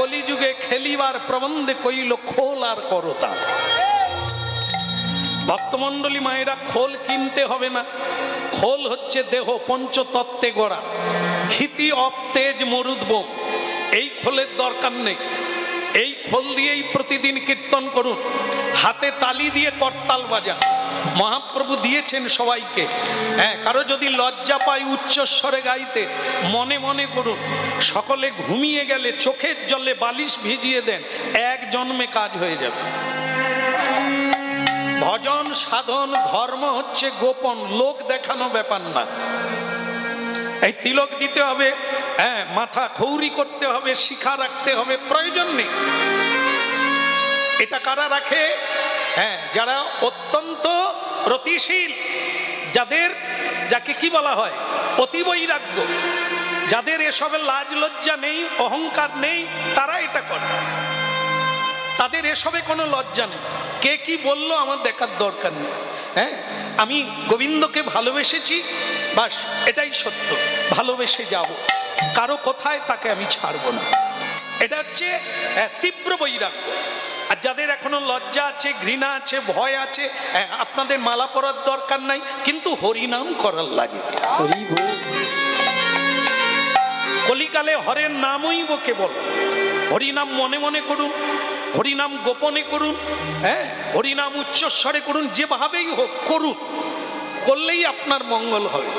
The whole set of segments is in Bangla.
কলিযুগে খেলিবার প্রবন্ধে কইল খোল আর করতা। ভক্তমণ্ডলী মায়েরা, খোল কিনতে হবে না। খোল হচ্ছে দেহ পঞ্চতত্ত্বে গড়া, ক্ষিতি অপতেজ মরুদ্ব। এই খোলের দরকার নেই। এই খোল দিয়েই প্রতিদিন কীর্তন করুন, হাতে তালি দিয়ে করতাল বাজান। মহাপ্রভু দিয়েছেন সবাইকে। হ্যাঁ, কারো যদি লজ্জা পায় উচ্চস্বরে গাইতে, মনে মনে করুন। সকলে ঘুমিয়ে গেলে চোখের জলে বালিশ ভিজিয়ে দেন, এক জন্মে কাজ হয়ে যাবে। ভজন সাধন ধর্ম হচ্ছে গোপন, লোক দেখানো ব্যাপার না। এই তিলক দিতে হবে, হ্যাঁ, মাথা খৌরি করতে হবে, শিখা রাখতে হবে, প্রয়োজন নেই। এটা কারা রাখে? হ্যাঁ, যারা অত্যন্ত রতিশীল, যাকে কি বলা হয়, অতি বৈরাগ্য, যাদের এসবের লাজ লজ্জা নেই, অহংকার নেই, তারা এটা করে। তাদের এসবে কোনো লজ্জা নেই। কে কি বললো আমার দেখার দরকার নেই। হ্যাঁ, আমি গোবিন্দকে ভালোবেসেছি, বাস, এটাই সত্য। ভালোবেসে যাব, কারো কোথায় তাকে আমি ছাড়বো না। এটা হচ্ছে তীব্র বৈরাগ্য। আর যাদের এখনো লজ্জা আছে, ঘৃণা আছে, ভয় আছে, আপনাদের মালা পরার দরকার নাই, কিন্তু হরিনাম করার লাগে। কলিকালে হরের নামই বকে বল। হরিনাম মনে মনে করুন, হরিনাম গোপনে করুন, হ্যাঁ, হরিনাম উচ্চস্বরে করুন, যেভাবেই হোক করুন, করলেই আপনার মঙ্গল হবে।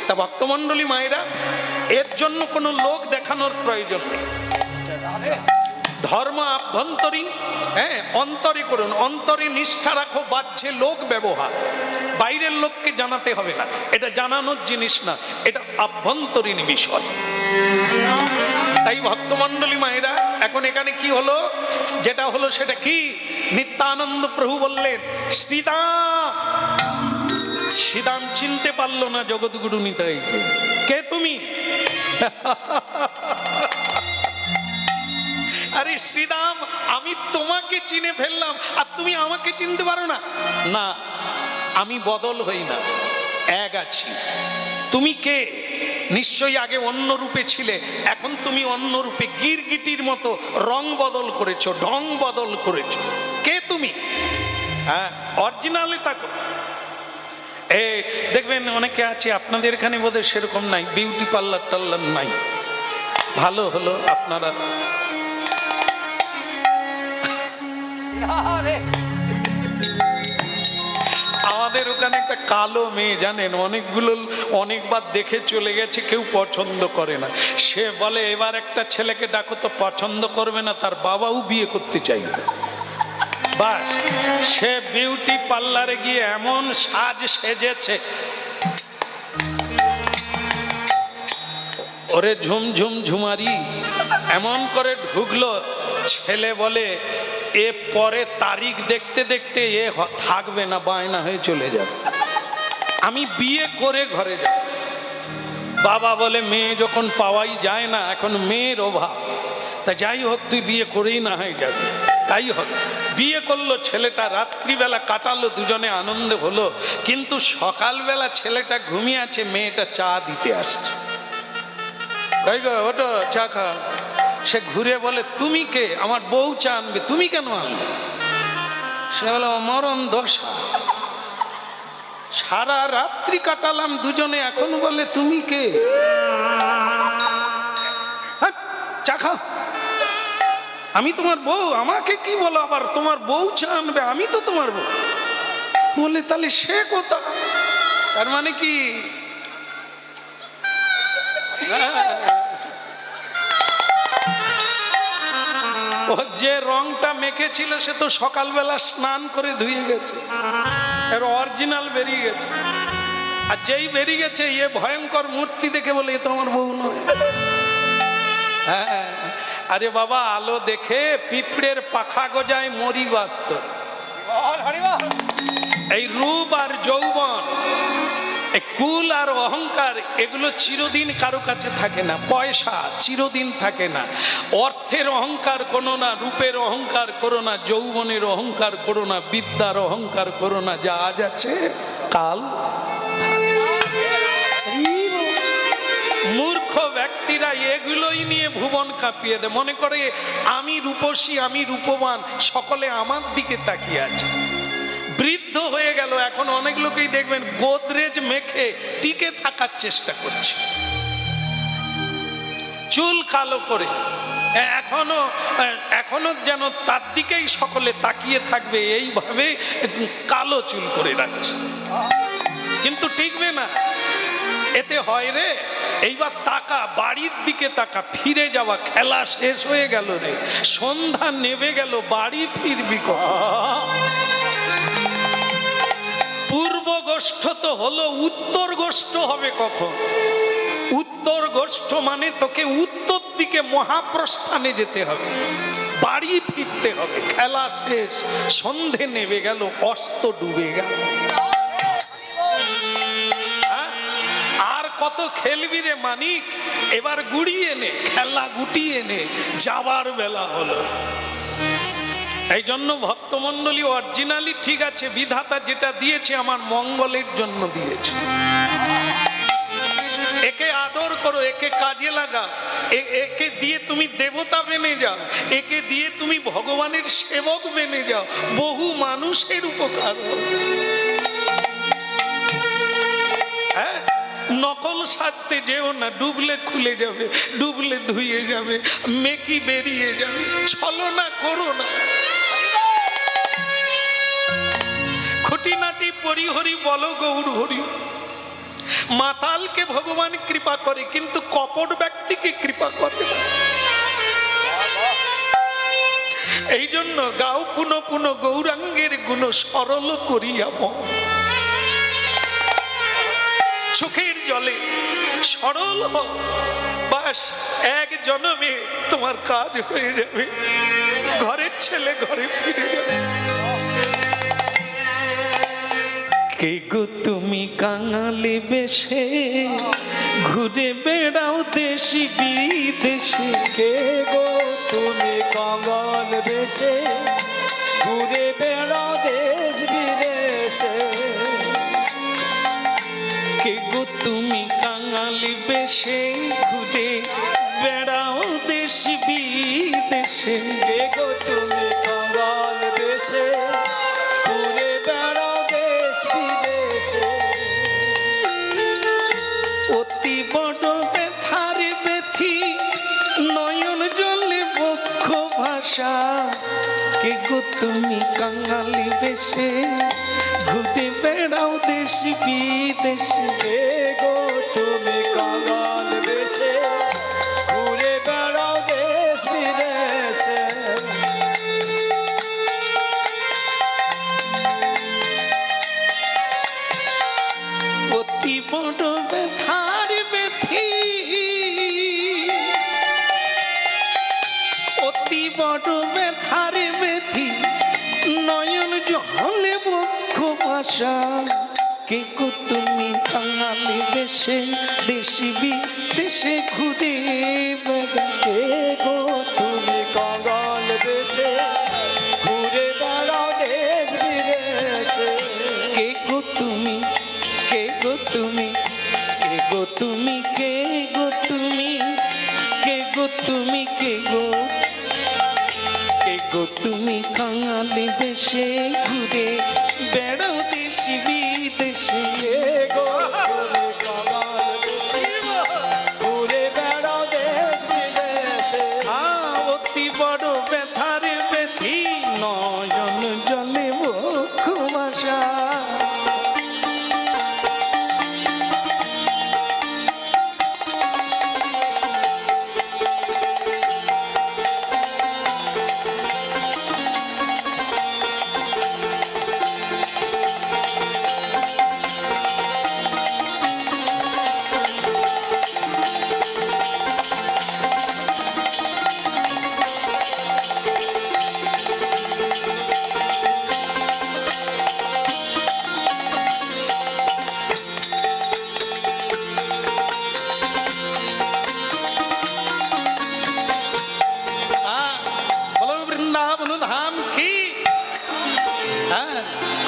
তা ভক্তমণ্ডলী মায়েরা, এর জন্য কোনো লোক দেখানোর প্রয়োজন নেই। ধর্ম আভ্যন্তরীণ, হ্যাঁ, অন্তরে করুন। অন্তরে নিষ্ঠা রাখো, বাড়ছে লোক ব্যবহার, বাইরের লোককে জানাতে হবে না। এটা জানানোর জিনিস না, এটা আভ্যন্তরীণ বিষয়। তাই ভক্তমণ্ডলী মায়েরা, এখন এখানে কি হলো? যেটা হলো সেটা কি? নিত্যানন্দ প্রভু বললেন শ্রীদাম। শ্রীদাম চিনতে পারলো না জগৎগুরু নিতাইকে। কে তুমি? আরে শ্রীদাম, আমি তোমাকে চিনে ফেললাম আর তুমি আমাকে চিনতে পারো না? না, আমি বদল হই না, এক আছি। তুমি কে? নিশ্চয়ই আগে অন্য রূপে ছিলে, এখন তুমি অন্য রূপে, গিরগিটির মতো রং বদল করেছো, ঢং বদল করেছো। কে তুমি? হ্যাঁ, অরিজিনালে থাকো। দেখবেন অনেকে আছে, আপনাদের এখানে বোধহয় সেরকম নাই, বিউটি পার্লার টার্লার নাই। ভালো হলো আপনারা। আমাদের ওখানে একটা কালো মেয়ে, জানেন, অনেকবার দেখে চলে গেছে, কেউ পছন্দ করে না। সে বলে এবার একটা ছেলেকে ডাকো তো, পছন্দ করবে না, তার বাবাও বিয়ে করতে চাই না। বাস, সে বিউটি পার্লারে গিয়ে এমন সাজ সেজেছে, ওরে ঝুমঝুম ঝুমারি এমন করে ঢুকলো, ছেলে বলে এ পরে তারিখ দেখতে দেখতে এ থাকবে না, বায়না হয়ে চলে যাবে, আমি বিয়ে করে ঘরে যাব। বাবা বলে মেয়ে যখন পাওয়াই যায় না, এখন মেয়ের অভাব, তা যাই হোক তুই বিয়ে করেই না হয়ে যাবে। তাই হবে। বিয়ে করলো, ছেলেটা রাত্রিবেলা কাটালো, দুজনে আনন্দ হলো। কিন্তু সকালবেলা ছেলেটা ঘুমিয়ে আছে, মেয়েটা চা দিতে আসছে। কই গো, ওটো চা খা। সে ঘুরে বলে তুমি কে? আমার বউ চা আনবে, তুমি কেন আনলে? সে বলে মরণ দশা, সারা রাত্রি কাটালাম দুজনে, এখন বলে তুমি কে? চা খাও। আমি তোমার বউ, আমাকে কি বলো আবার তোমার বউ চা আনবে? আমি তো তোমার বউ। বলে তাহলে সে কথা, তার মানে কি? ও যে রংটা মেখেছিল সে তো সকালবেলা স্নান করে ধুয়ে গেছে, এর অরিজিনাল বেরিয়ে গেছে। আর যেই বেরিয়ে গেছে, এ ভয়ঙ্কর মূর্তি দেখে বলে এ তো আমার বউ নয়। হ্যাঁ, আরে বাবা, আলো দেখে পিঁপড়ের পাখা গজায় মরি বাত। এই রূপ আর যৌবন, এই কুল আর অহংকার, এগুলো চিরদিন কারো কাছে থাকে না। পয়সা চিরদিন থাকে না। অর্থের অহংকার করো না, রূপের অহংকার করো না, যৌবনের অহংকার করো না, বিদ্যার অহংকার করো না। যা আজ আছে কাল। মূর্খ ব্যক্তিরা এরা এগুলোই নিয়ে ভুবন কাঁপিয়ে দেয়, মনে করে আমি রূপসী, আমি রূপবান, সকলে আমার দিকে তাকিয়ে আছে। বৃদ্ধ হয়ে গেল, এখন অনেক লোকেই দেখবেন গোদরেজ মেখে টিকে থাকার চেষ্টা করছে, চুল কালো করে, এখনো যেন তার দিকেই সকলে তাকিয়ে থাকবে, এইভাবে কালো চুল করে রাখছে, কিন্তু টিকবে না। এতে হয় রে, এইবার তাকা, বাড়ির দিকে তাকা, ফিরে যাওয়া, খেলা শেষ হয়ে গেল রে, সন্ধ্যা নেমে গেল, বাড়ি ফিরবি কখন? পূর্ব গোষ্ঠ তো হলো, উত্তর গোষ্ঠ হবে কখন? উত্তর গোষ্ঠ মানে তোকে উত্তর দিকে মহাপ্রস্থানে যেতে হবে, বাড়ি ফিরতে হবে, খেলা শেষ, সন্ধে নেমে গেল, অস্ত ডুবে গেল। আর কত খেলবি রে মানিক, এবার গুড়িয়ে নে, খেলা গুটিয়ে নে, যাবার বেলা হলো। এই জন্য ভক্তমণ্ডলী অরিজিনালি ঠিক আছে, বিধাতা যেটা দিয়েছে আমার মঙ্গলের জন্য দিয়েছে। একে আদর করো, একে কাজে লাগা, একে দিয়ে তুমি দেবতা বেনে যাও, একে দিয়ে তুমি ভগবানের সেবক বেনে যাও, বহু মানুষের উপকার হবে। হ্যাঁ, নকল সাজতে যেও না, ডুবলে খুলে যাবে, ডুবলে ধুয়ে যাবে, মেকি বেরিয়ে যাবে, ছলনা করো না। খুঁটিনাটি পরিহরি বলো গৌর হরি। মাতালকে ভগবান কৃপা করে, কিন্তু কপট ব্যক্তিকে কৃপা করে না। এই জন্য গাও পুনঃ পুনঃ গৌরাঙ্গের গুণ, সরল করিয়া মন। চোখের জলে সরল হও, বাস এক জন্মে তোমার কাজ হয়ে যাবে, ঘরের ছেলে ঘরে ফিরে যাবে। কে গো তুমি কাঙালি বেশে ঘুরে বেড়াও দেশি বিদেশে, কে গো তুমি কাঙাল বেশে ঘুরে বেড়াও দেশ বিদেশে। কে গো তুমি কাঙালি বেশে ঘুরে বেড়াও দেশি বিদেশে, কে গো তুমি কাঙাল বেশে ঘুরে বেড়াও দেশ বিদেশে। অতি বড় ব্যথার ব্যথি নয়ন জলে বক্ষ ভাষা, কে গো তুমি কাঙালি বেশে ঘুরে বেড়াও দেশ বিদেশে। কে গো তুমি কাঙাল বেশে ঘুরে বেড়াও দেশ বিদেশে। অতি বড় ব্যথার ব্যথি, অতি বড় ব্যথার ব্যথি নয়ন জলে বক্ষ ভাষা, কে গো তুমি কাঙালি বেশে দেশি বিদেশে ঘুরে বেড়াও। কে গো তুমি কাঙাল বেশে ঘুরে বেড়াও দেশ বিদেশে। কে গো তুমি, কে গো তুমি, কে গো তুমি, কে গো তুমি, কে গো তুমি, কে গো, কে গো তুমি কাঙালি দেশে ঘুরে বেড়াও দেশি বিদেশে। কে গো তুমি কাঙাল বেশে ঘুরে বেড়াও দেশ বিদেশে। অতি বড় ব্যথার ব্যথি নয়ন জলে বক্ষ ভাষা।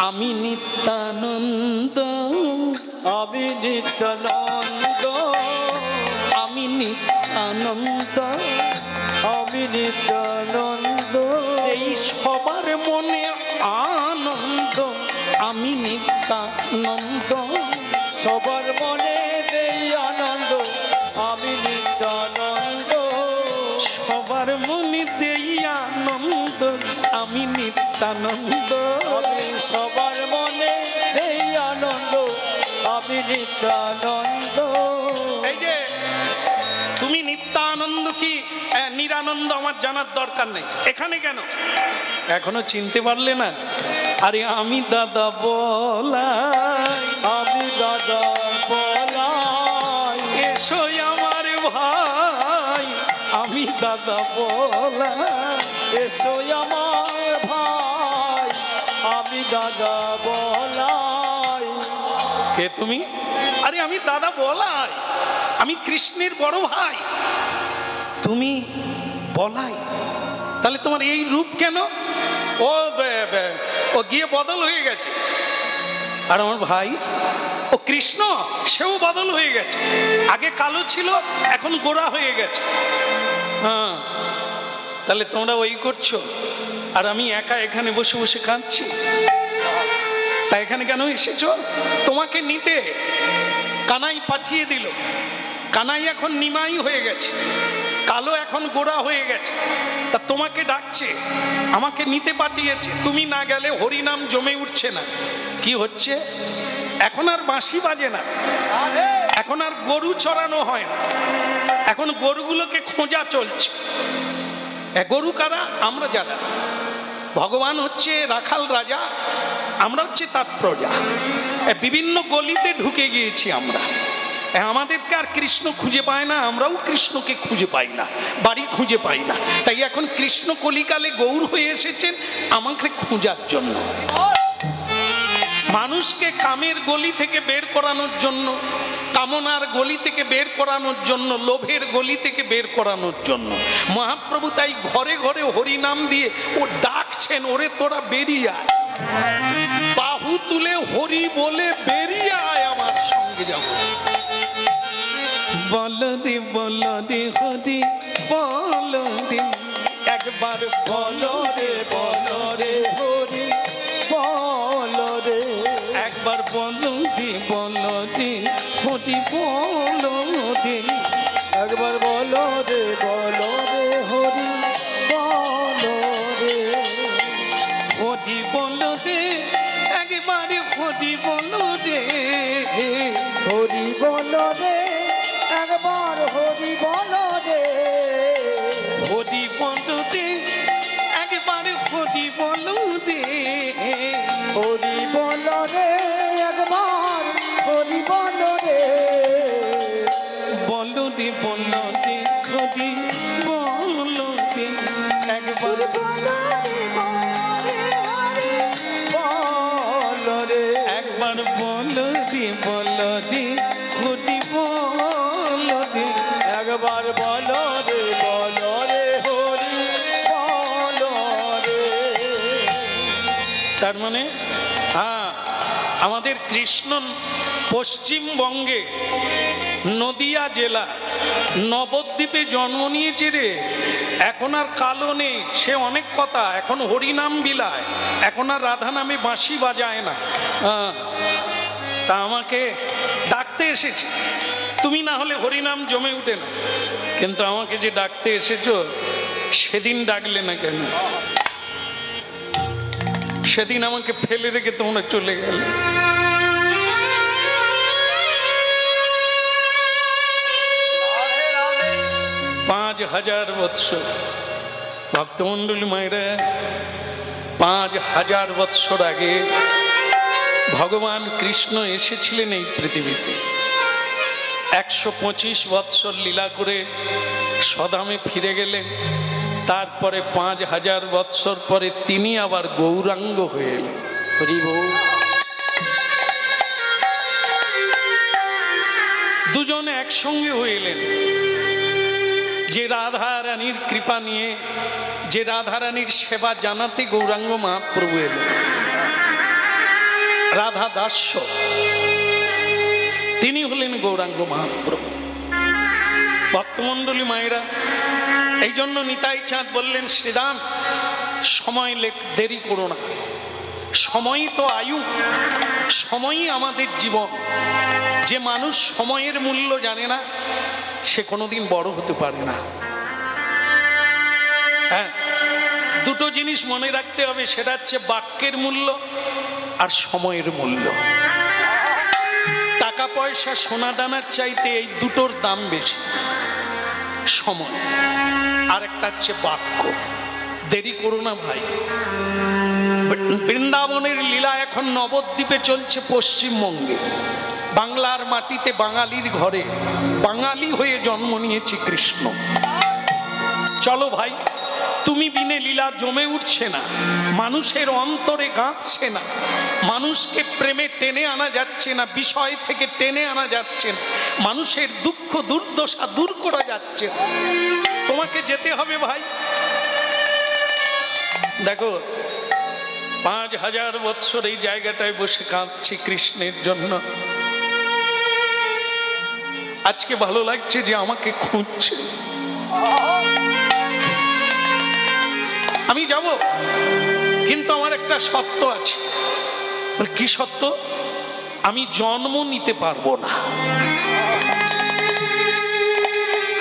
আমি নিত্যানন্দ, আমি নিত্যানন্দ, আমি নিত্যানন্দ, আমি নিত্যানন্দ, এই সবার মনে আনন্দ, আমি নিত্যানন্দ, সবার মনে দেই আনন্দ, আমি নিত্যানন্দ, সবার মনে দেই আনন্দ, আমি নিত্যানন্দ। আমি সবার মনে দেই আনন্দ, আমি নিত্যানন্দ। এই যে তুমি নিত্যানন্দ কি নিরানন্দ আমার জানার দরকার নেই, এখানে কেন এখনো চিনতে পারলে না? আরে আমি দাদা বলাই, আমি দাদা বলাই, এসো আমার ভাই, আমি দাদা বলাই, এসো আমার ভাই, আমি দাদা বলাই। কে তুমি? আরে আমি দাদা বলাই, আমি কৃষ্ণের বড় ভাই। তুমি বলাই, তাহলে তোমার এই রূপ কেন? ও গিয়ে বদল হয়ে গেছে। আর আমার ভাই ও কৃষ্ণ, সেও বদল হয়ে গেছে। আগে কালো ছিল, এখন গোরা হয়ে গেছে। হ্যাঁ, তাহলে তোমরা ওই করছো, আর আমি একা এখানে বসে বসে কাঁদছি। তা এখানে কেন এসেছো? তোমাকে নিতে কানাই পাঠিয়ে দিল। কানাই এখন নিমাই হয়ে গেছে, কালো এখন গোরা হয়ে গেছে। তা তোমাকে ডাকছে, আমাকে নিতে পাঠিয়েছে। তুমি না গেলে হরিনাম জমে উঠছে না। কি হচ্ছে? এখন আর বাঁশি বাজে না, এখন আর গরু চড়ানো হয় না, এখন গরুগুলোকে খোঁজা চলছে। গরু কারা? আমরা যারা। ভগবান হচ্ছে রাখাল রাজা, আমরা হচ্ছে তার প্রজা। বিভিন্ন গলিতে ঢুকে গিয়েছি আমরা। আমাদেরকে আর কৃষ্ণ খুঁজে পায় না, আমরাও কৃষ্ণকে খুঁজে পাই না, বাড়ি খুঁজে পাই না। তাই এখন কৃষ্ণ কলিকালে গৌর হয়ে এসেছেন আমাকে খোঁজার জন্য, মানুষকে কামের গলি থেকে বের করানোর জন্য, কামনার গলি থেকে বের করানোর জন্য, লোভের গলি থেকে বের করানোর জন্য। মহাপ্রভু তাই ঘরে ঘরে হরিনাম দিয়ে ও ডাকছেন, ওরে তোরা বেরিয়ে আয়, বাহু তুলে হরি বলে বেরিয়ে আয়, আমার সঙ্গে যাব। বলো রে হরি বলো রে, একবার বলো রে হরি বলো রে, একবার বলো রে হরি বলো রে, একবার বলো রে হরি বলো রে, হরি বলো রে, একবার হরি বলো রে, হরি বলো রে, একবার হরি বলো রে, হরি বলো রে, একবার হরি বলো রে, হরি বলো রে, একবার হরি বলো রে, বলো রে হরি বলো রে, একবার বলো রে, একবার বলো রে হরি বলো রে, একবার বলো রে হরি বলো রে। তার মানে হ্যাঁ, আমাদের কৃষ্ণ পশ্চিমবঙ্গে নদিয়া জেলা নবদ্বীপে জন্ম নিয়েছে রে। এখন আর কালো নেই, সে অনেক কথা, এখন হরিনাম বিলায়, এখন আর রাধা নামে বাঁশি বাজায় না। তা আমাকে ডাকতে এসেছে, তুমি না হলে হরিনাম জমে উঠে না। কিন্তু আমাকে যে ডাকতে এসেছো, সেদিন ডাকলে না কেন? সেদিন আমাকে ফেলে রেখে তোমরা চলে গেলে। 5000 বৎসর ভক্তমণ্ডলী মায়েরা, 5000 বৎসর আগে ভগবান কৃষ্ণ এসেছিলেন এই পৃথিবীতে। 125 বৎসর লীলা করে সদামে ফিরে গেলেন। তারপরে 5000 বৎসর পরে তিনি আবার গৌরাঙ্গ হয়ে এলেন। হরি বল। দুজনে একসঙ্গে হয়ে এলেন। যে রাধা রানীর কৃপা নিয়ে, যে রাধা রানীর সেবা জানাতে গৌরাঙ্গ মহাপ্রভু এলেন। রাধা দাস্য, তিনি হলেন গৌরাঙ্গ মহাপ্রভু। ভক্তমণ্ডলী মায়েরা, এই জন্য নিতাই চাঁদ বললেন, শ্রীদাম সময় দেরি করো না, সময়ই তো আয়ু, সময়ই আমাদের জীবন। যে মানুষ সময়ের মূল্য জানে না সে কোনোদিন বড় হতে পারে না। হ্যাঁ, দুটো জিনিস মনে রাখতে হবে, সেটা হচ্ছে বাক্যের মূল্য আর সময়ের মূল্য। টাকা পয়সা সোনা দানার চাইতে এই দুটোর দাম বেশি, সময় আর একটা হচ্ছে বাক্য। দেরি করো না ভাই। বৃন্দাবনের লীলা এখন নবদ্বীপে চলছে, পশ্চিমবঙ্গে। বাংলার মাটিতে বাঙালির ঘরে বাঙালি হয়ে জন্ম নিয়েছে কৃষ্ণ। চলো ভাই, তুমি বিনে লীলা জমে উঠছে না, মানুষের অন্তরে গাঁথছে না, মানুষকে প্রেমে টেনে আনা যাচ্ছে না, বিষয় থেকে টেনে আনা যাচ্ছে না, মানুষের দুঃখ দুর্দশা দূর করা যাচ্ছে না। তোমাকে যেতে হবে ভাই। দেখো, 5000 বৎসর এই জায়গাটায় বসে কাঁদছি কৃষ্ণের জন্য। আজকে ভালো লাগছে যে আমাকে খুঁজছে। আমি যাব, কিন্তু আমার একটা সত্য আছে। কি সত্য? আমি জন্ম নিতে পারবো না।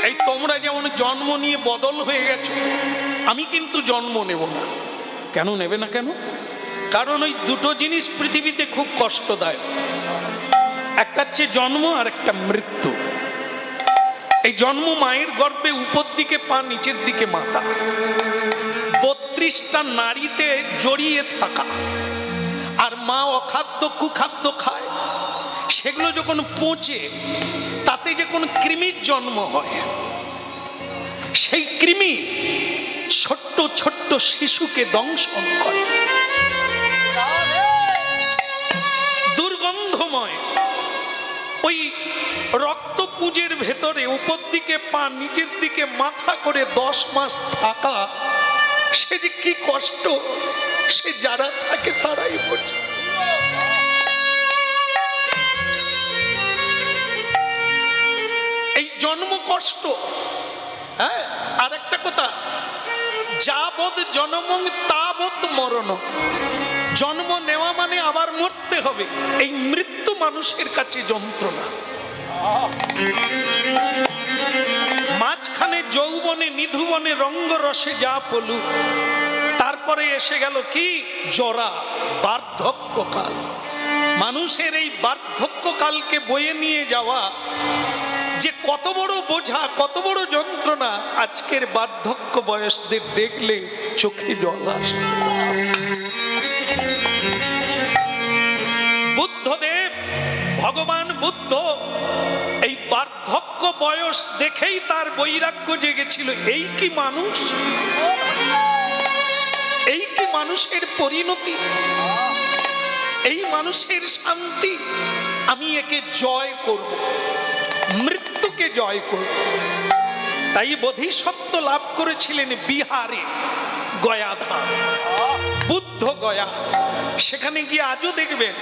এই তোমরা যেমন জন্ম নিয়ে বদল হয়ে গেছো, আমি কিন্তু জন্ম নেব না। কেন নেবে না কেন? কারণ ওই দুটো জিনিস পৃথিবীতে খুব কষ্টদায়ক। একটা হচ্ছে জন্ম আর একটা মৃত্যু। এই জন্ম মায়ের গর্ভে উপর দিকে পা, নিচের দিকে মাথা, 32টা নারীতে জড়িয়ে থাকা, আর মা অখাদ্য কুখাদ্য খায়। সেগুলো যখন পচে তাতে যে কোনো কৃমির জন্ম হয়, সেই কৃমি ছোট্ট ছোট্ট শিশুকে দংশন করে। দুর্গন্ধময় ওই রক্তপুঞ্জের ভেতরে উপর দিকে পা, নিচের দিকে মাথা করে 10 মাস থাকা, সে যে কি কষ্ট, সে যারা থাকে তারাই বোঝে। এই জন্ম কষ্ট। হ্যাঁ, আর একটা কথা, যাবৎ জনমং তাবৎ মরণ। জন্ম নেওয়া মানে আবার মরতে হবে। এই মৃত্যু মানুষের কাছে যন্ত্রণা। মাঝখানে যৌবনে নিধুবনে রঙ্গরসে যা পলু, তারপরে এসে গেল কি জরা, বার্ধক্যকাল। মানুষের এই বার্ধক্যকালকে বয়ে নিয়ে যাওয়া যে কত বড় বোঝা, কত বড় যন্ত্রণা, আজকের বার্ধক্য বয়সদের দেখলে চোখে জল আসে। বুদ্ধদেব, ভগবান বুদ্ধ এই বার্ধক্য বয়স দেখেই তার বৈরাগ্য জেগেছিল। এই কি মানুষ, এই কি মানুষের পরিণতি, এই মানুষের শান্তি। আমি একে জয় করব, মৃত্যুকে জয় করব। তাই বোধিসত্ত্ব লাভ করেছিলেন বিহারে, গয়াধাম, বুদ্ধ গয়া। সেখানে গিয়ে আজও দেখবেন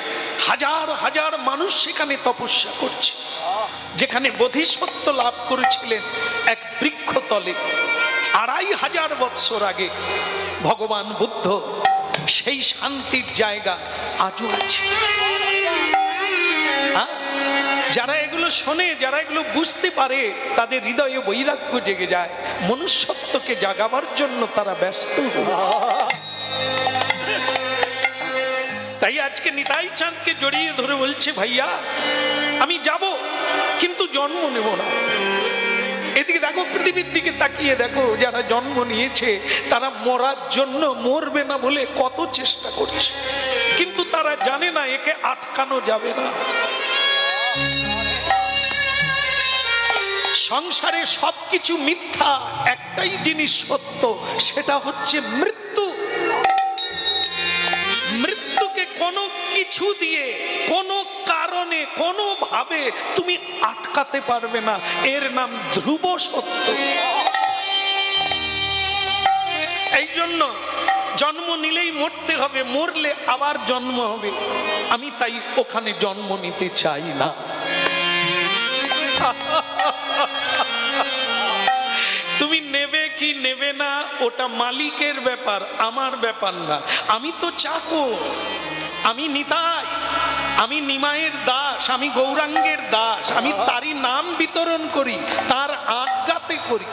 হাজার হাজার মানুষ সেখানে তপস্যা করছে। যেখানে বোধিসত্ত্ব লাভ করেছিলেন এক বৃক্ষতলে 2500 বৎসর আগে ভগবান বুদ্ধ, সেই শান্তির জায়গা আজও আছে। যারা এগুলো শোনে, যারা এগুলো বুঝতে পারে, তাদের হৃদয়ে বৈরাগ্য জেগে যায়। মনুষ্যত্বকে জাগাবার জন্য তারা ব্যস্ত। তাই আজকে নিতাই চাঁদকে জড়িয়ে ধরে বলছে, ভাইয়া আমি যাব, কিন্তু জন্ম নেব না। এদিকে দেখো, পৃথিবীর দিকে তাকিয়ে দেখো, যারা জন্ম নিয়েছে তারা মরার জন্য, মরবে না বলে কত চেষ্টা করছে, কিন্তু তারা জানে না একে আটকানো যাবে না। সংসারে সবকিছু মিথ্যা, একটাই জিনিস সত্য, সেটা হচ্ছে মৃত্যু। মৃত্যুকে কোনো কিছু দিয়ে, কোনো কারণে, কোনো ভাবে তুমি আটকাতে পারবে না। এর নাম ধ্রুব সত্য। এই জন্য জন্ম নিলেই মরতে হবে, মরলে আবার জন্ম হবে। আমি তাই ওখানে জন্ম নিতে চাই না। তুমি নেবে কি নেবে না ওটা মালিকের ব্যাপার, আমার ব্যাপার না। আমি তো চাকর, আমি নিতাই, আমি নিমাইয়ের দাস, আমি গৌরাঙ্গের দাস, আমি তারই নাম বিতরণ করি, তার আজ্ঞাতে করি।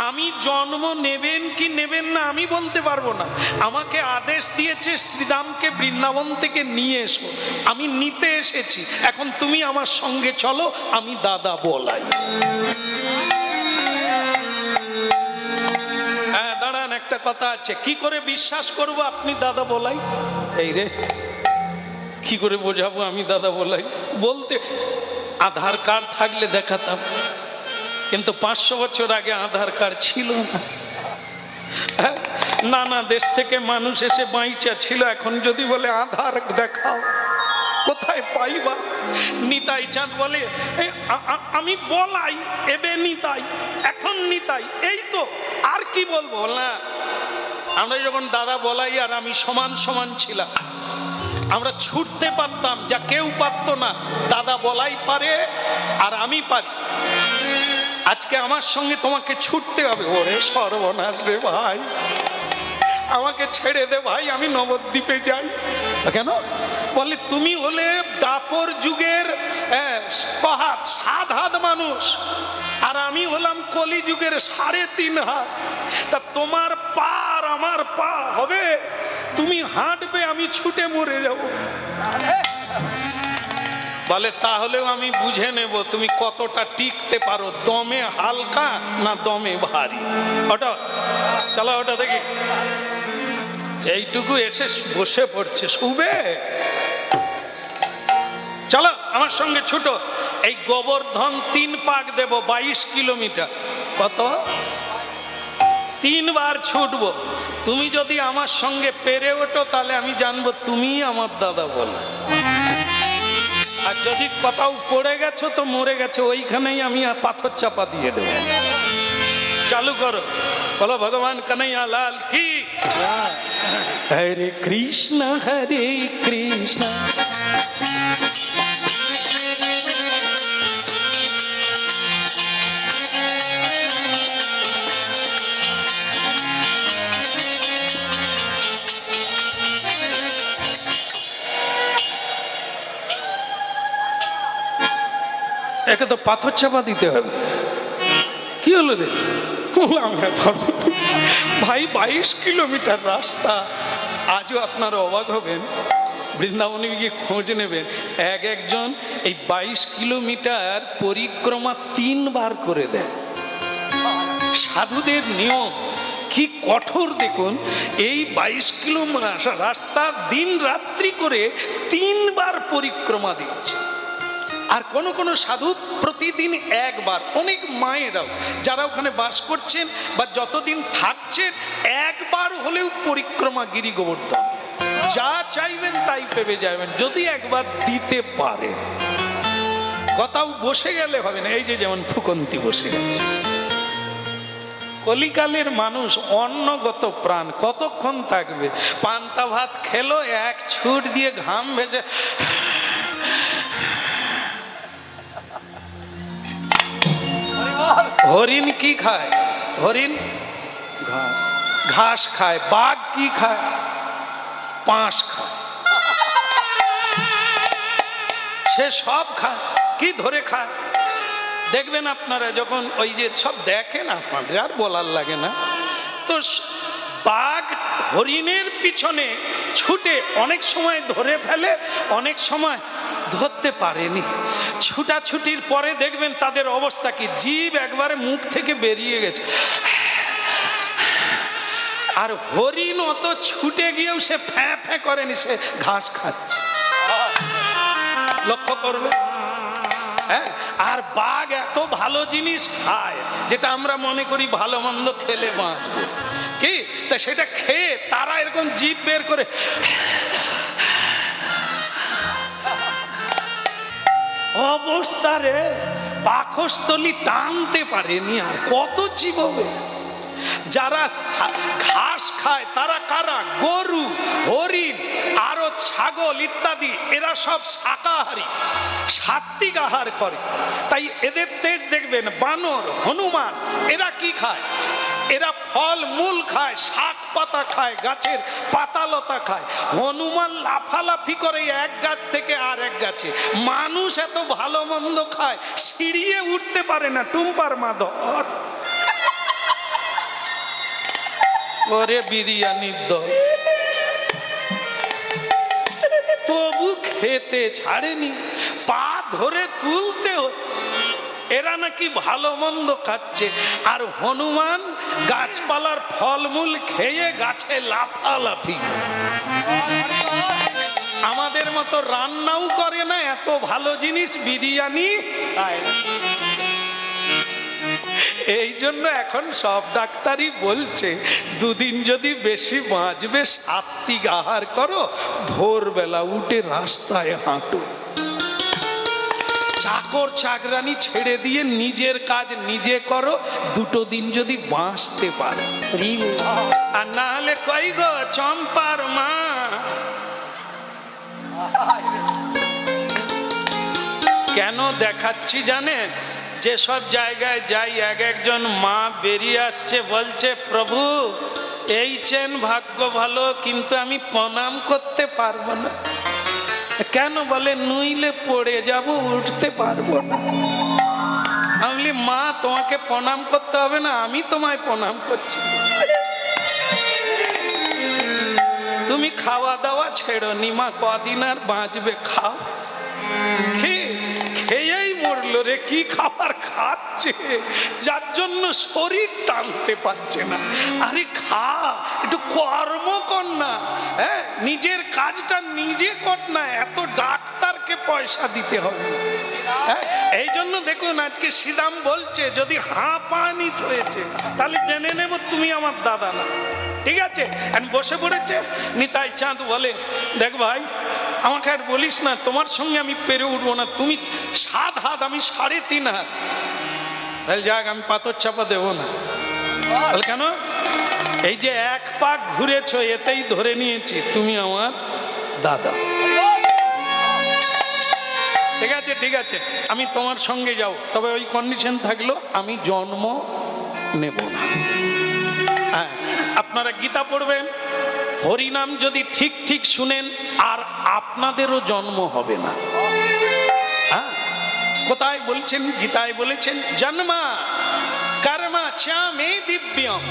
আমি জন্ম নেবেন কি নেবেন না আমি বলতে পারবো না। আমাকে আদেশ দিয়েছে শ্রীরামকে বৃন্দাবন থেকে নিয়ে এসো, আমি নিতে এসেছি। এখন তুমি আমার সঙ্গে চলো, আমি দাদা বলাই। হ্যাঁ দাঁড়ান, একটা কথা আছে, কি করে বিশ্বাস করব আপনি দাদা বলাই? এই রে, কি করে বোঝাবো আমি দাদা বলাই? বলতে আধার কার্ড থাকলে দেখাতাম, কিন্তু 500 বছর আগে আধার কার্ড ছিল না। নানা দেশ থেকে মানুষ এসে বাইচা ছিল, এখন যদি বলে আধার দেখাও, কোথায় পাইবা? নিতাই চাঁদ বলে আমি বলাই, এবে নিতাই, এখন নিতাই, এই তো, আর কি বলবো না। আমরা যখন দাদা বলাই আর আমি সমান সমান ছিলাম, আমরা ছুটতে পারতাম যা কেউ পারত না। দাদা বলাই পারে আর আমি পারি। আজকে আমার সঙ্গে তোমাকে ছুটতে হবে। ওরে সর্বনাশ রে ভাই, আমাকে ছেড়ে দে ভাই, আমি নবদ্বীপে যাই। কেন? বলে তুমি হলে দাপর যুগের 7 হাত মানুষ, আর আমি হলাম কলি যুগের 3.5 হাত। তা তোমার পা আর আমার পা হবে, তুমি হাঁটবে, আমি ছুটে মরে যাব। বলে তাহলেও আমি বুঝে নেব তুমি কতটা টিকতে পারো, দমে হালকা না দমে ভারী। ওটা চলো, ওটা দেখি। এইটুকু এসে বসে পড়ছে, শুবে। চলো আমার সঙ্গে ছুটো। এই গোবর্ধন 3 পাক দেব, 22 কিলোমিটার। কত? 3 বার ছুটবো। তুমি যদি আমার সঙ্গে পেরে ওঠো তাহলে আমি জানবো তুমি আমার দাদা বলো। আর যদি কোথাও পড়ে গেছো তো মরে গেছো, ওইখানেই আমি পাথর চাপা দিয়ে দেবো। চালু করো, বলো ভগবান কানাইয়া লাল কি। হরে কৃষ্ণ হরে কৃষ্ণ একে তো পাথর চাপা দিতে হবে। কি হলো রে? ভাই 22 কিলোমিটার রাস্তা। আজও আপনারা অবাক হবেন, বৃন্দাবনে গিয়ে খোঁজ নেবেন, একজন এই 22 কিলোমিটার পরিক্রমা 3 বার করে দেয়। সাধুদের নিয়ম কি কঠোর দেখুন। এই 22 কিলোমিটার রাস্তা দিন রাত্রি করে 3 বার পরিক্রমা দিচ্ছে। আর কোন কোন সাধু প্রতিদিন 1 বার। অনেক মায়েরাও যারা ওখানে বাস করছেন বা যতদিন থাকছেন 1 বার হলেও পরিক্রমা গিরি গোবর্ধন। যা চাইবেন তাই পেয়ে যাবেন যদি একবার দিতে পারেন। কোথাও বসে গেলে হবে না। এই যে যেমন ফুকন্তি বসে গেছে। কলিকালের মানুষ অন্নগত প্রাণ, কতক্ষণ থাকবে? পান্তা ভাত খেলো, 1 ছুট দিয়ে ঘাম ভেসে। হরিণ কি খায়? হরিণ ঘাস। ঘাস খায়। বাঘ কি খায়? পাঁশ খায়। সে সব খায়। কি ধরে খায় দেখবেন আপনারা, যখন ওই যে সব দেখেন আপনাদের আর বলার লাগে না। তো বাঘ হরিণের পিছনে ছুটে অনেক সময় ধরে ফেলে, অনেক সময় ধরতে পারেনি। ছুটাছুটির পরে দেখবেন তাদের অবস্থা কি, জিভ একবারে মুখ থেকে বেরিয়ে গেছে। আর হরিণ অত ছুটে গিয়েও সে ফ্যাঁ ফ্যাঁ করেনি, সে ঘাস খাচ্ছে। লক্ষ্য করবে। হ্যাঁ, আর বাঘ এত ভালো জিনিস খায় যেটা আমরা মনে করি ভালো মন্দ খেলে বাঁচবো, কি তা সেটা খেয়ে তারা এরকম জিভ বের করে অবস্থা রে, পাকস্থলী টানতে পারেনি। আর কত চিববে। যারা ঘাস খায় তারা কারা? গরু, হরিণ, আরো ছাগল ইত্যাদি। এরা সব শাকাহারী, সাত্বিক আহার করে। তাই এদের তেজ দেখবেন বানর, হনুমান, এরা কি খায়? এরা ফল মূল খায়, শাক পাতা খায়, গাছের পাতা লতা খায়। হনুমান লাফালাফি করে এক গাছ থেকে আর এক গাছে। মানুষ এত ভালো মন্দ খায়, সিঁড়িয়ে উঠতে পারে না। টুম্পার মা ধর ওরে বিরিয়ানির দল, তবু খেতে ছাড়েনি, পা ধরে তুলতে হচ্ছে। এরা নাকি ভালো মন্দ খাচ্ছে, আর হনুমান গাছপালার ফলমূল খেয়ে গাছে লাফালাফি। আমাদের মতো রান্নাও করে না, এত ভালো জিনিস বিরিয়ানি খায় না। এই জন্য এখন সব ডাক্তারই বলছে দুদিন যদি বেশি বাঁচবে সাত্বিক আহার করো, ভোরবেলা উঠে রাস্তায় হাঁটো। চাকর চাকরানি ছেড়ে দিয়ে নিজের কাজ নিজে করো, দুটো দিন যদি বাঁচতে পারো। আর না হলে কই গো চম্পার মা, কেন দেখাচ্ছি জানেন? যেসব জায়গায় যাই এক একজন মা বেরিয়ে আসছে, বলছে প্রভু এই চেন ভাগ্য ভালো, কিন্তু আমি প্রণাম করতে পারবো না। কেন? বলে নইলে পড়ে যাব, উঠতে পারবো না। আমি বলি মা তোমাকে প্রণাম করতে হবে না, আমি তোমায় প্রণাম করছি। তুমি খাওয়া দাওয়া ছেড়ো নি মা, কদিন আর বাঁচবে, খাও। খেয়েই মরলো রে, কি খাবার খাচ্ছে যার জন্য শরীর টানতে পারছে না। আরে খা, একটু কর্ম কর না, হ্যাঁ নিজের কাজটা নিজে কর না, এত ডাক্তারকে পয়সা দিতে হবে। হ্যাঁ এই জন্য দেখুন আজকে শ্রীরাম বলছে যদি হাঁপানিত হয়েছে তাহলে জেনে নেব তুমি আমার দাদা না। ঠিক আছে, বসে পড়েছে। নিতাই চাঁদ বলে দেখ ভাই আমাকে আর বলিস না, তোমার সঙ্গে আমি পেরে উঠবো না, তুমি 7 হাত আমি 3.5 হাত। তাহলে যাক আমি পাথর চাপা দেবো না। বলে কেন? এই যে 1 পাক ঘুরেছ এতেই ধরে নিয়েছি তুমি আমার দাদা। ঠিক আছে ঠিক আছে, আমি তোমার সঙ্গে যাব, তবে ওই কন্ডিশন থাকলো আমি জন্ম নেব না। হ্যাঁ আপনারা গীতা পড়বেন, হরিনাম যদি ঠিক ঠিক শুনেন আর আপনাদেরও জন্ম হবে না। হ্যাঁ কোথায় বলছেন? গীতায় বলেছেন জন্মা কর্মা চ মে দিব্যম,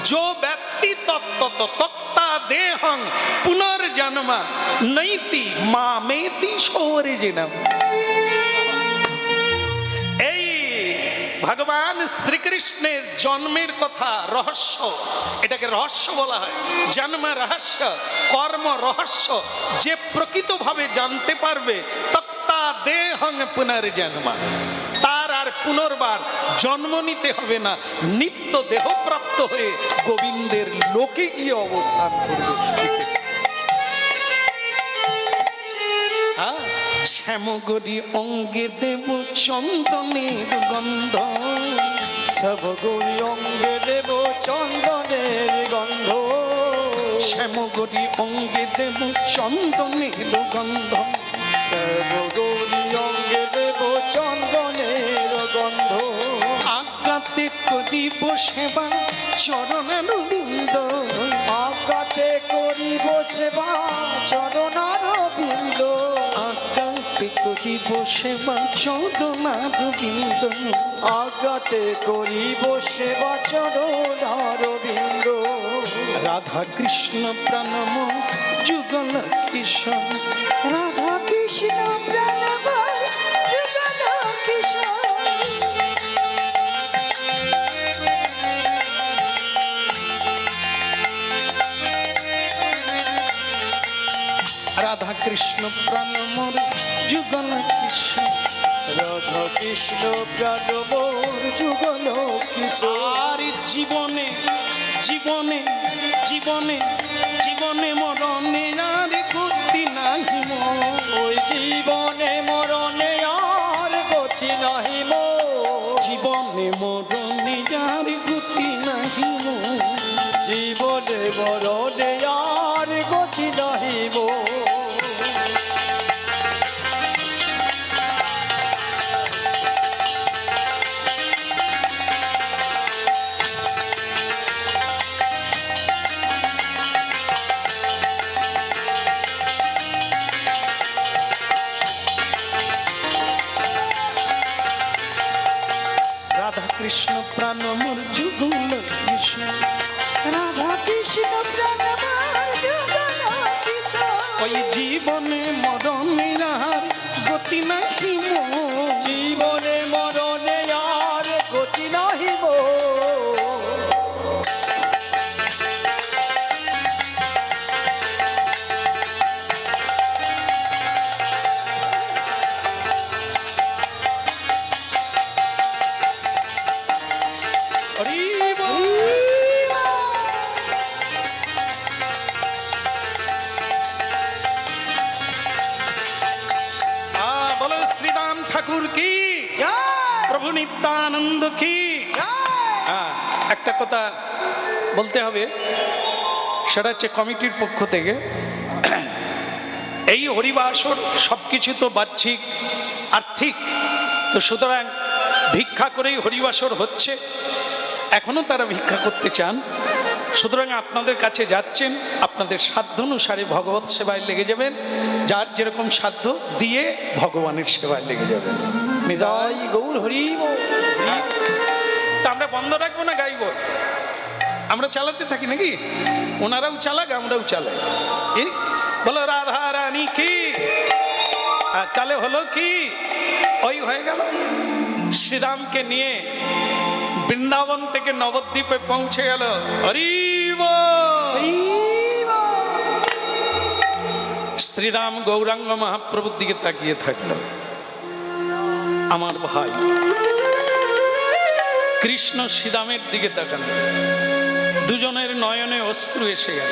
जो व्यक्ति तत्ता देहं पुनर्जन्म नैति मामेति सौर्जिनम। ভগবান শ্রীকৃষ্ণের জন্মের কথা রহস্য, এটাকে রহস্য বলা হয়। জন্ম রহস্য, কর্ম রহস্য। যে প্রকৃতভাবে জানতে পারবে তক্তা দেহং পুনর্জন্ম, তার আর পুনর্বার জন্ম নিতে হবে না, নিত্য দেহপ্রাপ্ত হয়ে গোবিন্দের লোকে গিয়ে অবস্থান করবে। শ্যামগরি অঙ্গে দেব চন্দনের গন্ধ, শ্যামগরি অঙ্গে দেব চন্দনের গন্ধ, শ্যামগরি অঙ্গে দেব চন্দনের গন্ধ, শ্যামগরি অঙ্গে দেব চন্দনের গন্ধ। আজ্ঞাতে করিব সেবা চরণার বিন্দ, আজ্ঞাতে করিব সেবা চরণার বিন্দ, আজ্ঞাতে করিব সেবা চরণার বিন্দ, আজ্ঞাতে করিব সেবা চরণার বিন্দ। রাধা কৃষ্ণ প্রাণম যুগল কিশোর, রাধা কৃষ্ণ প্রাণম যুগল কিশোর। রাধা কৃষ্ণ প্রাণ মোর যুগল কিশোর, রাধা কৃষ্ণ প্রাণ মোর যুগল কিশোর। আর জীবনে জীবনে জীবনে জীবনে মরণে আর গতি নাহি মোর, ওই জীবনে মরণে আর গতি নাহি মোর, জীবনে মরণে আর গতি নাহি মোর, জীবনে মরণে আর গতি নাহি মোর। কৃষ্ণ প্রাণ মোর যুগল কৃষ্ণ, রাধা কৃষ্ণ প্রাণ আমার যুগল কৃষ্ণ। ওই জীবনে মরণে আর গতি নাহি মোর, জীবনে মরণে আর গতি নাহি মোর। হরি বল। বলো শ্রীরাম ঠাকুর কি, জয় প্রভু নিত্যানন্দ কি। জয়। একটা কথা বলতে হবে, সেটা হচ্ছে কমিটির পক্ষ থেকে এই হরিবাসর সব কিছু তো বাহ্যিক আর্থিক, তো সুতরাং ভিক্ষা করেই হরিবাসর হচ্ছে, এখনো তারা ভিক্ষা করতে চান। সুতরাং আপনাদের কাছে যাচ্ছেন, আপনাদের সাধ্য অনুসারে ভগবত সেবায় লেগে যাবেন, যার যেরকম সাধ্য দিয়ে ভগবানের সেবায় লেগে যাবেন। নিদায় জয় গৌর হরি বল। তা আমরা বন্ধ রাখবো না, গাইব, আমরা চালাতে থাকি নাকি, ওনারাও চালাক আমরাও চালাই। এই বলো রাধা রানী কি, আর তাহলে হলো কি, ওই হয়ে গেল শ্রীরামকে নিয়ে বৃন্দাবন থেকে নবদ্বীপে পৌঁছে গেল। হরি বল। হরি বল। শ্রীরাম গৌরাঙ্গ মহাপ্রভুর দিকে তাকিয়ে থাকলো, আমার ভাই কৃষ্ণ শ্রীরামের দিকে তাকালো, দুজনের নয়নে অশ্রু এসে গেল,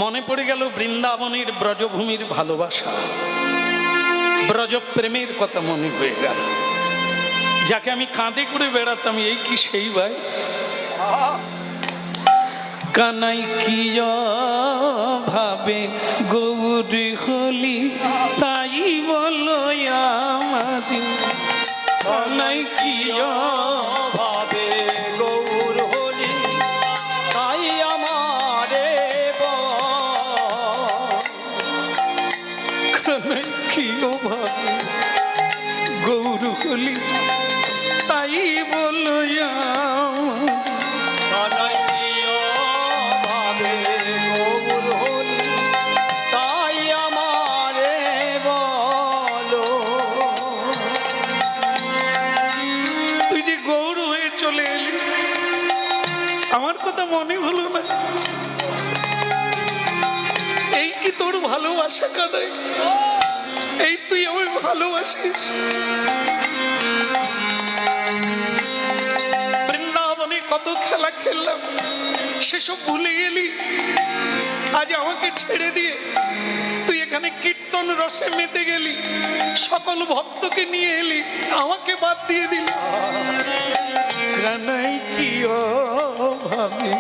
মনে পড়ে গেল বৃন্দাবনের ব্রজভূমির ভালোবাসা, ব্রজপ্রেমের কথা মনে হয়ে গেল, যাকে আমি কাঁধে করে বেড়াতাম, এই কি সেই ভাই। কানাই কি ভাবে গৌরী হলি, তাই বলো আমারি, কানাই কি ভাবে গৌর হলি, তাই আমারে কানাই কি ভাবে গৌর হলি, তাই বলো কানাই ভাবে গৌর হলি, তাই আমারে বলো। তুই যে গৌর হয়ে চলে এলি, আমার কথা মনে হলো না, এই কি তোর ভালোবাসা কাদাই, এই তুই আমায় ভালোবাসিস। বৃন্দাবনে কত খেলা খেললাম, সেসব ভুলে গেলি, আজ আমাকে ছেড়ে দিয়ে তুই এখানে কীর্তন রসে মেতে গেলি, সকল ভক্তকে নিয়ে এলি, আমাকে বাদ দিয়ে দিলি। কানাই কি ভাবে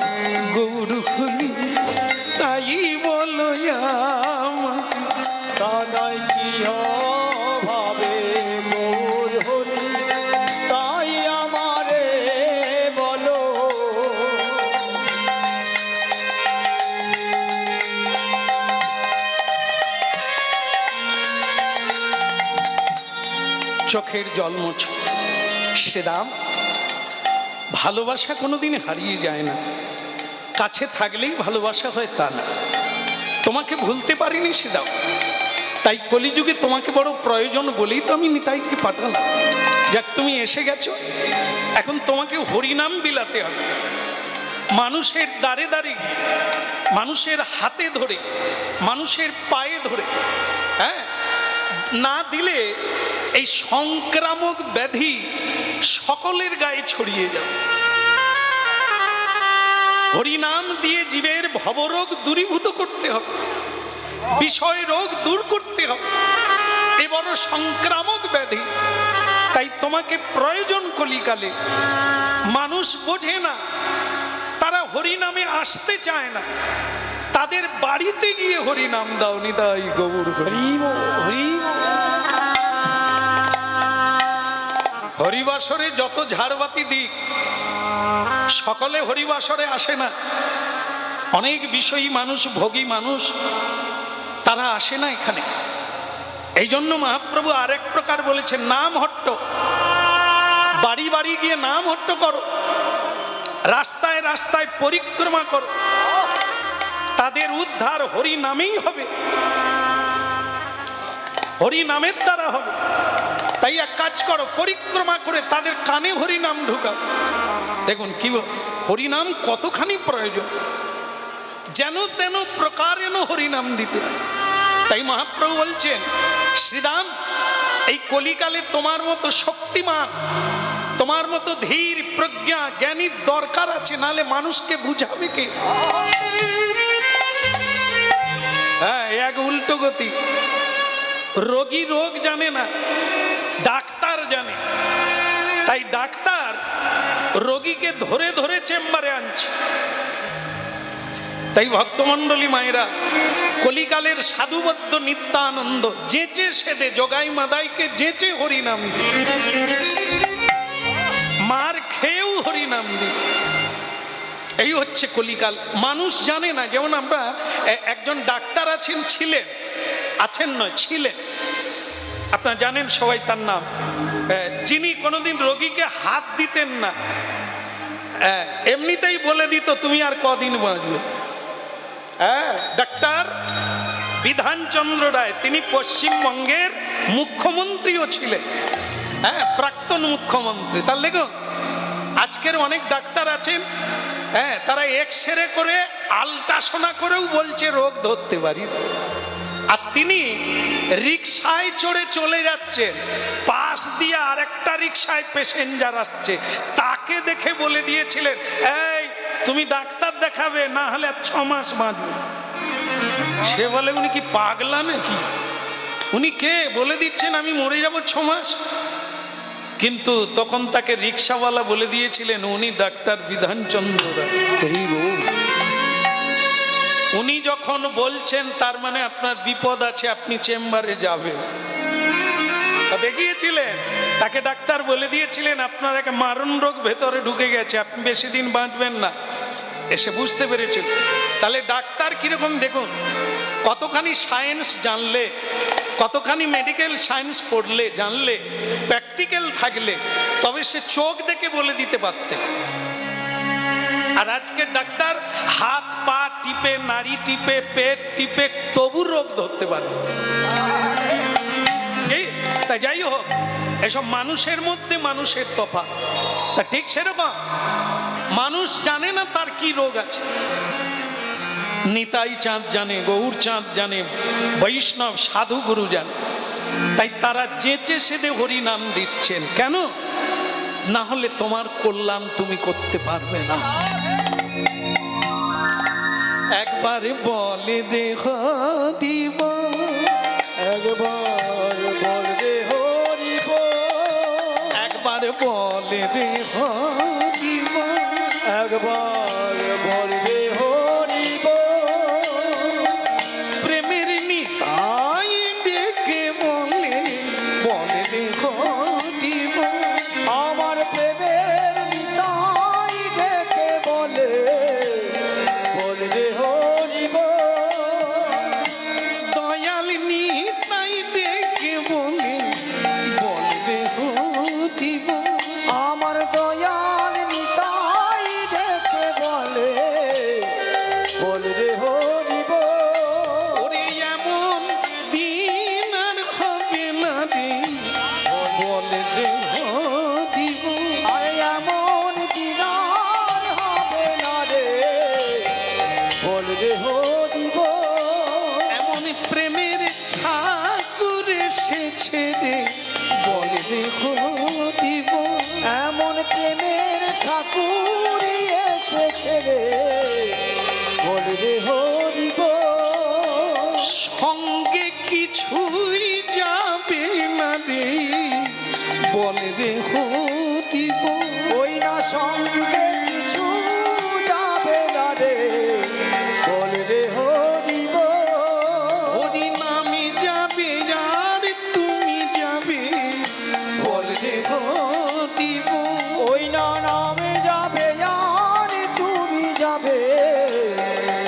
গৌর হলি, তাই বলো কানাই কি ভাবে গৌর হলি, তাই আমারে বলো। চোখের জল মোছ। শ্রীরাম, ভালোবাসা কোনোদিন হারিয়ে যায় না, কাছে থাকলেই ভালোবাসা হয় তা না। তোমাকে ভুলতে পারিনি শ্রীরাম, তাই কলিযুগে তোমাকে বড় প্রয়োজন বলেই তো আমি নিতাইকে পাঠালাম। যাক, তুমি এসে গেছো, এখন তোমাকে হরিনাম বিলাতে হবে, মানুষের দ্বারে দ্বারে গিয়ে, মানুষের হাতে ধরে, মানুষের পায়ে ধরে। হ্যাঁ, না দিলে এই সংক্রামক ব্যাধি সকলের গায়ে ছড়িয়ে যাবে। হরিনাম দিয়ে জীবের ভবরোগ দূরীভূত করতে হবে, বিষয় রোগ দূর করতে হবে, এ বড় সংক্রামক ব্যাধি। তাই তোমাকে প্রয়োজন কলিকালে। মানুষ বোঝে না, তারা হরিনামে আসতে চায় না, তাদের বাড়িতে গিয়ে হরিনাম দাও। নিতাই গৌর হরি। হরিবাসরে যত ঝাড়বাতি দিক, সকলে হরিবাসরে আসে না। অনেক বিষয়ী মানুষ, ভোগী মানুষ, তারা আসে না এখানে। এই জন্য মহাপ্রভু আরেক প্রকার বলেছেন, নাম হট্ট, বাড়ি বাড়ি গিয়ে নাম হট্ট করো, রাস্তায় রাস্তায় পরিক্রমা করো, তাদের উদ্ধার হরি নামেই হবে, হরি নামের দ্বারা হবে। তাই এক কাজ করো, পরিক্রমা করে তাদের কানে হরি নাম ঢুকাও। দেখুন কি হরিনাম কতখানি প্রয়োজন, যেন তেন প্রকারেণ হরিনাম দিতে হয়। তাই মহাপ্রভু বলছেন, শ্রীরাম এই কলিকালে তোমার মতো শক্তিমান, তোমার মতো ধীর প্রজ্ঞা জ্ঞানীর দরকার আছে, নালে মানুষকে বুঝাবে কে? হ্যাঁ, এক উল্টো গতি। রোগী রোগ জানে না, ডাক্তার জানে। তাই ডাক্তার রোগীকে ধরে ধরে চেম্বারে আনছে। তাই ভক্তমণ্ডলী মায়েরা, কলিকালের সাধুবদ্ধ নিত্যানন্দ যেচে সেদে জগাই মাদাইকে যেচে হরিনাম দি, মার খেয়েও হরিনাম দি। এই হচ্ছে কলিকাল। মানুষ জানে না। যেমন আমরা একজন ডাক্তার আছেন, ছিলেন, আপনারা জানেন সবাই তার নাম, যিনি কোনোদিন রোগীকে হাত দিতেন না, এমনিতেই বলে দিত তুমি আর কদিন বাঁচবে। ডাক্তার বিধানচন্দ্র রায়, তিনি পশ্চিমবঙ্গের মুখ্যমন্ত্রীও ছিলেন, প্রাক্তন মুখ্যমন্ত্রী। তার লেগো আজকের অনেক ডাক্তার আছেন, তারা এক্সরে করে আলট্রাসোনা করেও বলছে রোগ ধরতে পারি। আর তিনি রিক্সায় চড়ে চলে যাচ্ছেন, পাশ দিয়ে আরেকটা রিক্সায় প্যাসেঞ্জার আসছে, তাকে দেখে বলে দিয়েছিলেন, এই তুমি ডাক্তার দেখাবে, না হলে 6 মাস বাঁচবে। সে বলে উনি কি পাগলা নাকি? উনি কে? বলে দিচ্ছেন আমি মরে যাব 6 মাস। কিন্তু তখন তাকে রিক্সাওয়ালা বলে দিয়েছিলেন উনি ডাক্তার বিধানচন্দ্র রায়। উনি যখন বলছেন তার মানে আপনার বিপদ আছে, আপনি চেম্বারে যাবেন। দেখিয়েছিলেন, তাকে ডাক্তার বলে দিয়েছিলেন আপনার একটা মারণ রোগ ভেতরে ঢুকে গেছে, আপনি বেশি দিন বাঁচবেন না। এসে বুঝতে পেরেছিল। তাহলে ডাক্তার কিরকম দেখুন, কতখানি সায়েন্স জানলে, কতখানি মেডিকেল সায়েন্স পড়লে, জানলে, প্র্যাকটিক্যাল থাকলে তবে সে চোখ দেখে বলে দিতে পারতেন। আর আজকের ডাক্তার হাত পা টিপে, নাড়ি টিপে, পেট টিপে তবু রোগ ধরতে পারে। তাই যাই হোক, এসব মানুষের মধ্যে মানুষের তফাৎ। তা ঠিক সেরকম মানুষ জানে না তার কি রোগ আছে। নিতাই চাঁদ জানে, গৌর চাঁদ জানে, বৈষ্ণব সাধু গুরু জানে। তাই তারা যেচে সেদে হরি নাম দিচ্ছেন। কেন? না হলে তোমার কল্যাণ তুমি করতে পারবে না। একবারে বলে রে হরিব, একবার বলবে হরিব, একবারে বলে রে হরিব, একবার বলবে হরিব, প্রেমের নিতাই ডেকে বলে, বলে রে হরিব, আমার প্রেমের নিতাই ডেকে বলে, বলবে হরিব, দয়াল নিতাই ডেকে বলে, বলবে হরিব, আমার দয়াল নিতাই ডেকে বলে, বলবে হরিব। ওরে এমন দিন আর হবে না রে, বলে রে হরিব, আর এমন দিন আর হবে না রে, বলবে হরিব। এমন প্রেমের ঠাকুর এসেছে রে, বলে রে হরিব, এমন প্রেমের ঠাকুর এসেছে রে, বলবে হরিব। সঙ্গে কিছুই যাবে না রে, বলে রে হরিব, ওই না সঙ্গে কিছু যাবে না রে, বলবে হরিব। হরি নামে যাবে আর তুমি যাবে, বলে রে হরিব, ওই না নামে যাবে আর তুমি যাবে,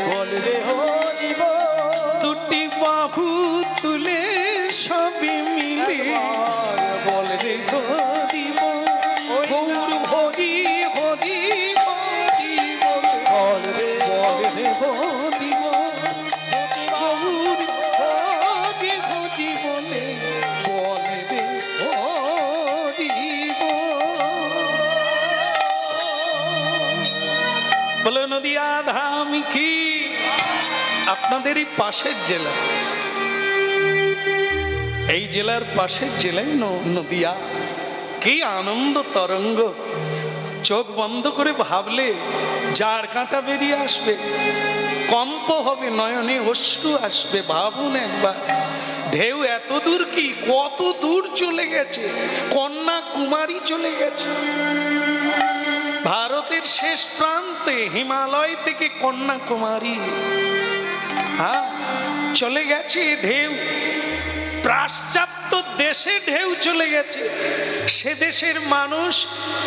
বলবে হরিব। দুটি বাহু তুলে সবে মিলে, বলে রে হরিব, বলে নদিয়া ধাম কি আপনাদেরই পাশের জেলা, এই জেলার পাশের জেলায় নদিয়া। কি আনন্দ তরঙ্গ, চোখ বন্ধ করে ভাবলে জাড় কাঁটা বেরিয়ে আসবে, কম্প হবে, নয়নে অশ্রু আসবে। ভাবুন একবার, ঢেউ এত দূর কি, কত দূর চলে গেছে, কন্যাকুমারী চলে গেছে। ভারতের শেষ প্রান্তে হিমালয় থেকে কন্যাকুমারী, হ্যাঁ চলে গেছে ঢেউ। পাশ্চাত্য দেশে ঢেউ চলে গেছে, সে দেশের মানুষ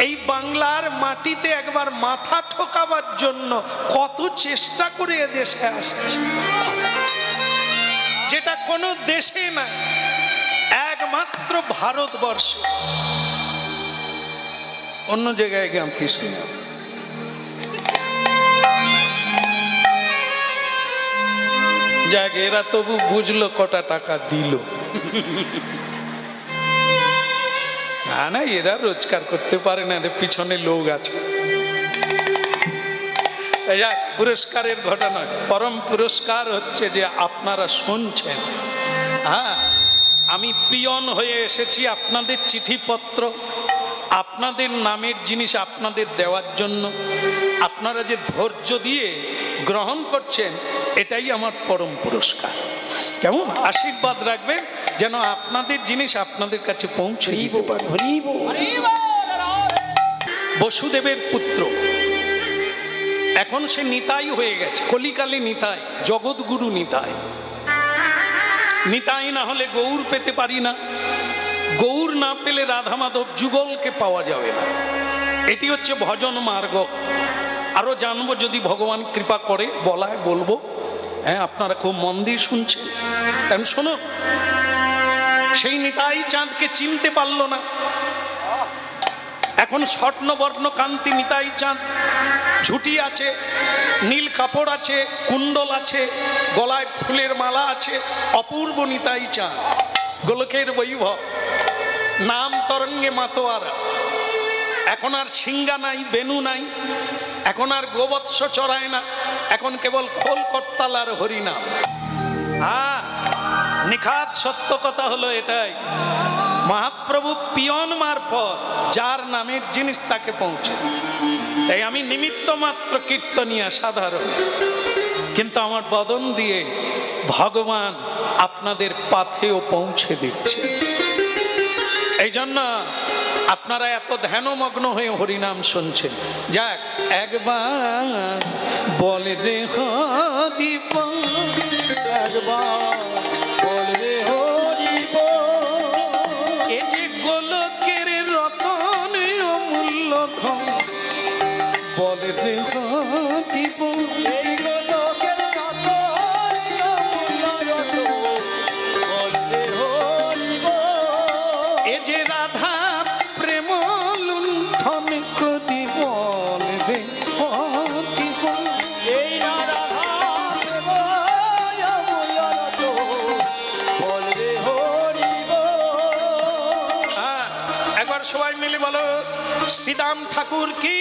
এই বাংলার মাটিতে একবার মাথা ঠোকাবার জন্য কত চেষ্টা করে দেশে আসছে, যেটা কোনো দেশে না, একমাত্র ভারতবর্ষ। অন্য জায়গায় গাঁথিস না। যাক, এরা তবু বুঝলো কটা টাকা দিল। না, এরা রোজগার করতে পারে না, এদের পিছনে লোক আছে। যাক, পুরস্কারের ঘটনা, পরম পুরস্কার হচ্ছে যে আপনারা শুনছেন। হ্যাঁ, আমি পিয়ন হয়ে এসেছি আপনাদের চিঠিপত্র, আপনাদের নামের জিনিস আপনাদের দেওয়ার জন্য। আপনারা যে ধৈর্য দিয়ে গ্রহণ করছেন, এটাই আমার পরম পুরস্কার। কেমন আশীর্বাদ রাখবেন যেন আপনাদের জিনিস আপনাদের কাছে পৌঁছে দিতে পারে। বসুদেবের পুত্র, এখন সে নিতাই হয়ে গেছে, কলিকালে নিতাই, জগৎগুরু নিতাই। নিতাই না হলে গৌর পেতে পারি না, গৌর না পেলে রাধা মাধব যুগলকে পাওয়া যাবে না। এটি হচ্ছে ভজন মার্গ। আরো জানবো যদি ভগবান কৃপা করে, বলায় বলবো। হ্যাঁ, আপনারা খুব মন দিয়ে শুনছেন। কারণ শোনো, সেই নিতাই চাঁদকে চিনতে পারলো না। এখন স্বর্ণবর্ণ কান্তি নিতাই চাঁদ, ঝুটি আছে, নীল কাপড় আছে, কুণ্ডল আছে, গলায় ফুলের মালা আছে, অপূর্ব নিতাই চাঁদ, গোলকের বৈভব, নাম তরঙ্গে মাতোয়ারা। এখন আর সিংহা নাই, বেনু নাই, এখন আর গোবৎস চড়ায় না, এখন কেবল খোল করতাল আর হরিনাম। হ্যাঁ, নিখাত সত্য কথা হলো এটাই, মহাপ্রভু পিয়ন মারফত যার নামের জিনিস তাকে পৌঁছে। তাই আমি নিমিত্ত মাত্র কীর্তনিয়া, সাধারণ, কিন্তু আমার বদন দিয়ে ভগবান আপনাদের পাথেও পৌঁছে দিচ্ছে। এই জন্য আপনারা এত ধ্যানমগ্ন হয়ে হরিনাম শুনছেন। যাক, একবার বলে রে হরি বল, একবার বল রে হরি বল। এ যে গোলকের রতন অমূল্য ধন, বলে রে হরি বল। এই গোলকের রতন অমূল্য রতন, বল রে হরি বল। এ যে রাধা প্রেম লুণ্ঠন করি, বল রে হরি বল। এই রাধা প্রেম অমূল্য রতন, বল রে হরি বল। একবার সবাই মিলে বলো, শ্রীদাম ঠাকুর কি,